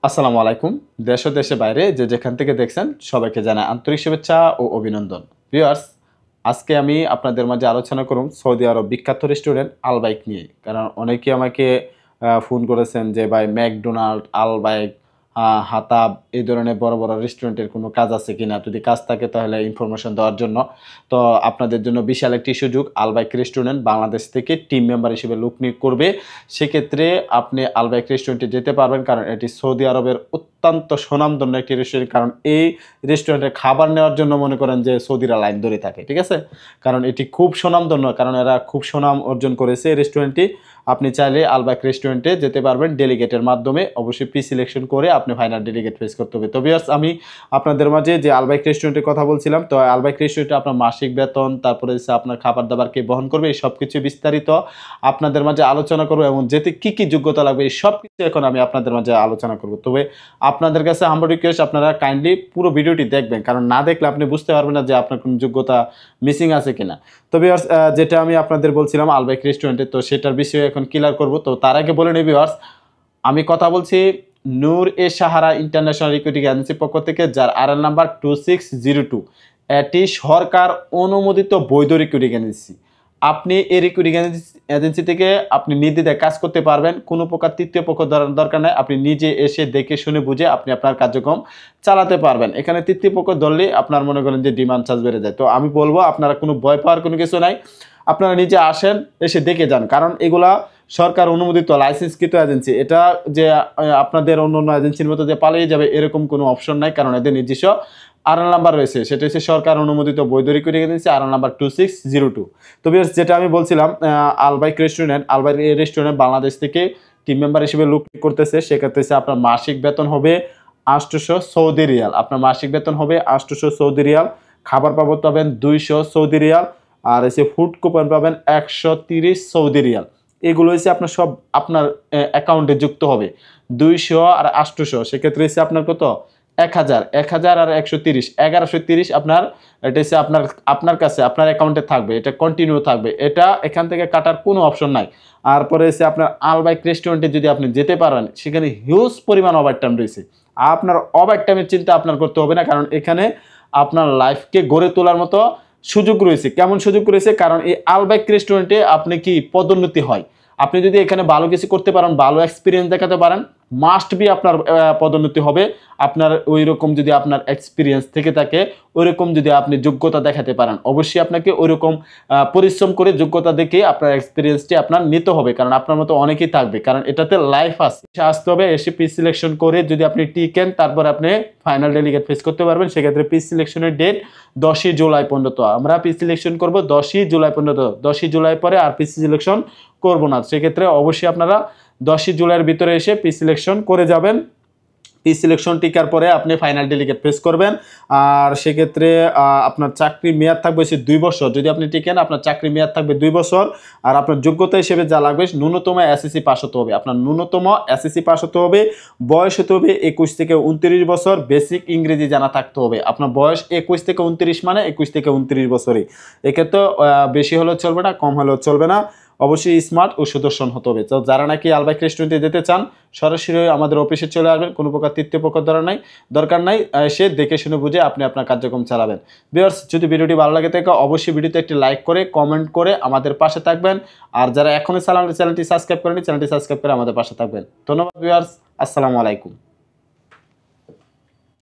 আসসালামু আলাইকুম। দেশ ও দেশের বাইরে যে যেখান থেকে দেখছেন সবাইকে জানাই আন্তরিক শুভেচ্ছা ও অভিনন্দন। ভিউয়ার্স, আজকে আমি আপনাদের মাঝে আলোচনা করব সৌদি আরব বিখ্যাত রেস্টুরেন্ট আল বাইক নিয়ে। কারণ অনেকেই আমাকে ফোন করেছেন যে ভাই ম্যাকডোনাল্ড, আল বাইক, হাতাব এই ধরনের বড়, বড় রেস্টুরেন্টের কোনো কাজ আছে কিনা? যদি কাজ থাকে তাহলে ইনফরমেশন দেওয়ার জন্য। তো আপনাদের জন্য বিশাল একটি সুযোগ। আল বাইক রেস্টুরেন্ট বাংলাদেশ থেকে টিম মেম্বার হিসেবে লোক নিয়োগ করবে। সেক্ষেত্রে আপনি আল বাইক রেস্টুরেন্টে যেতে পারবেন, কারণ এটি সৌদি আরবের অত্যন্ত স্বনামধন্য একটি রেস্টুরেন্ট। কারণ এই রেস্টুরেন্টে খাবার নেওয়ার জন্য মনে করেন যে সৌদিরা লাইন ধরে থাকে, ঠিক আছে? কারণ এটি খুব স্বনামধন্য, কারণ এরা খুব সুনাম অর্জন করেছে এই রেস্টুরেন্টটি। আপনি চাইলে আল বাইক রেস্টুরেন্টে যেতে পারবেন ডেলিগেটের মাধ্যমে। অবশ্যই প্রি সিলেকশন করে আপনি ফাইনাল ডেলিগেট ফেস করতে হবে। তো ভিউয়ার্স, আমি আপনাদের মাঝে যে আল বাইক রেস্টুরেন্টের কথা বলছিলাম, তো আল বাইক রেস্টুরেন্টে আপনার মাসিক বেতন, তারপরে হচ্ছে আপনার খাবার দাবার কে বহন করবে, এই সব কিছু বিস্তারিত আপনাদের মাঝে আলোচনা করবো, এবং যেতে কি কি যোগ্যতা লাগবে এই সব কিছু এখন আমি আপনাদের মাঝে আলোচনা করব। তবে আপনাদের কাছে হাম্বল রিকোয়েস্ট, আপনারা কাইন্ডলি পুরো ভিডিওটি দেখবেন, কারণ না দেখলে আপনি বুঝতে পারবেন না যে আপনার কোনো যোগ্যতা মিসিং আছে কিনা। তো ভিউয়ার্স, যেটা আমি আপনাদের বলছিলাম আল বাইক রেস্টুরেন্টে, তো সেটার বিষয়ে এখন ক্লিয়ার করব। তো তার আগে বলে নিই ভিউয়ার্স, আমি কথা বলছি নূর এ সাহারা ইন্টারন্যাশনাল রিক্রুটিং এজেন্সির পক্ষ থেকে, যার আরএল নাম্বার 2602। এটি সরকার অনুমোদিত বৈধ রিক্রুটিং এজেন্সি। আপনি এই রিক্রুটিং এজেন্সি থেকে আপনি নির্দ্বিধায় কাজ করতে পারবেন। কোনো প্রকার তৃতীয় পক্ষ দরকার নেই। আপনি নিজে এসে দেখে শুনে বুঝে আপনি আপনার কার্যক্রম চালাতে পারবেন। এখানে তৃতীয় পক্ষ ধরলে আপনার মনে করেন যে ডিমান্ড চার্জ বেড়ে যায়। তো আমি বলবো আপনারা কোনো ভয় পাওয়ার কোনো কিছু নাই। আপনারা নিজে আসেন, এসে দেখে যান, কারণ এগুলা সরকার অনুমোদিত লাইসেন্সকৃত এজেন্সি। এটা যে আপনাদের অন্য অন্য এজেন্সির মতো যে পালিয়ে যাবে এরকম কোনো অপশন নাই, কারণ এদের নিজস্ব আরএল নাম্বার রয়েছে। সেটা হচ্ছে সরকার অনুমোদিত বৈধ রিক্রুটিং এজেন্সি, আরএল নাম্বার 2602। তো ভিউয়ার্স, যেটা আমি বলছিলাম আল বাইক রেস্টুরেন্ট বাংলাদেশ থেকে টিম মেম্বার হিসেবে লোক করতেছে। সেক্ষেত্রে আপনার মাসিক বেতন হবে 800 সৌদি রিয়াল। আপনার মাসিক বেতন হবে 800 সৌদি রিয়াল। খাবার বাবদ পাবেন 200 সৌদি রিয়াল। আর এসে ফুড কুপন পাবেন 130 সৌদি রিয়াল। এগুলো হচ্ছে আপনার সব আপনার অ্যাকাউন্টে যুক্ত হবে। 200 আর 800, সেক্ষেত্রে হচ্ছে আপনার কত? 1000, 1000 আর 130, 1130 আপনার। এটা হচ্ছে আপনার আপনার কাছে আপনার অ্যাকাউন্টে থাকবে, এটা কন্টিনিউ থাকবে। এটা এখান থেকে কাটার কোনো অপশন নাই। আর পরে হচ্ছে আপনার আল বাইক রেস্টুরেন্টে যদি আপনি যেতে পারেন, সেখানে হিউজ পরিমাণ ওভারটাইম রয়েছে। আপনার ওভারটাইমের চিন্তা আপনার করতে হবে না, কারণ এখানে আপনার লাইফকে গড়ে তোলার মতো সুযোগ রয়েছে। কেমন সুযোগ রয়েছে? কারণ এই আল বাইক রেস্টুরেন্টে আপনি কি পদোন্নতি হয়। আপনি যদি এখানে ভালো কিছু করতে পারেন, ভালো এক্সপিরিয়েন্স দেখাতে পারেন, মাস্ট বি আপনার পদোন্নতি হবে। আপনার ওই রকম যদি আপনার এক্সপিরিয়েন্স থেকে থাকে, ওই রকম যদি আপনি যোগ্যতা দেখাতে পারেন, অবশ্যই আপনাকে ওই রকম পরিশ্রম করে যোগ্যতা দেখে আপনার এক্সপিরিয়েন্সটি আপনার নিতে হবে, কারণ আপনার মতো অনেকেই থাকবে, কারণ এটাতে লাইফ আছে। আসতে হবে, এসে প্রি সিলেকশন করে যদি আপনি টিকেন, তারপর আপনি ফাইনাল ডেলিগেট ফেস করতে পারবেন। সেক্ষেত্রে প্রি সিলেকশনের ডেট 10ই জুলাই পর্যন্ত। আমরা প্রি সিলেকশন করবো 10ই জুলাই পর্যন্ত। 10ই জুলাই পরে আর প্রি সিলেকশন করবো না। সেক্ষেত্রে অবশ্যই আপনারা 10ই জুলাইয়ের ভিতরে এসে প্রি সিলেকশন করে যাবেন। প্রি সিলেকশন টিকার পরে আপনি ফাইনাল ডেলিগেট ফেস করবেন। আর সেক্ষেত্রে আপনার চাকরির মেয়াদ থাকবে 2 বছর। যদি আপনি টিকেন, আপনার চাকরির মেয়াদ থাকবে 2 বছর। আর আপনার যোগ্যতা হিসেবে যা লাগবে, ন্যূনতম এসএসসি পাস হতে হবে। আপনার ন্যূনতম এসএসসি পাস হতে হবে। বয়স হতে হবে 21 থেকে 29 বছর। বেসিক ইংরেজি জানা থাকতে হবে। আপনার বয়স 21 থেকে 29 মানে 21 থেকে 29 বছরই। এক্ষেত্রে বেশি হলেও চলবে না, কম হলেও চলবে না। অবশ্যই স্মার্ট ও সুদর্শন হতে হবে। তো যারা নাকি আল বাইক রেস্টুরেন্টে যেতে চান, সরাসরি আমাদের অফিসে চলে আসবেন। কোনো প্রকার তৃতীয় পক্ষ দরকার নাই। এসে দেখে শুনে বুঝে আপনি আপনার কার্যক্রম চালাবেন। ভিউয়ার্স, যদি ভিডিওটি ভালো লাগে থাকে অবশ্যই ভিডিওতে একটি লাইক করে কমেন্ট করে আমাদের পাশে থাকবেন। আর যারা এখনো চ্যানেলটি সাবস্ক্রাইব করেনি, চ্যানেলটি সাবস্ক্রাইব করে আমাদের পাশে থাকবেন। ধন্যবাদ ভিউয়ার্স, আসসালামু আলাইকুম।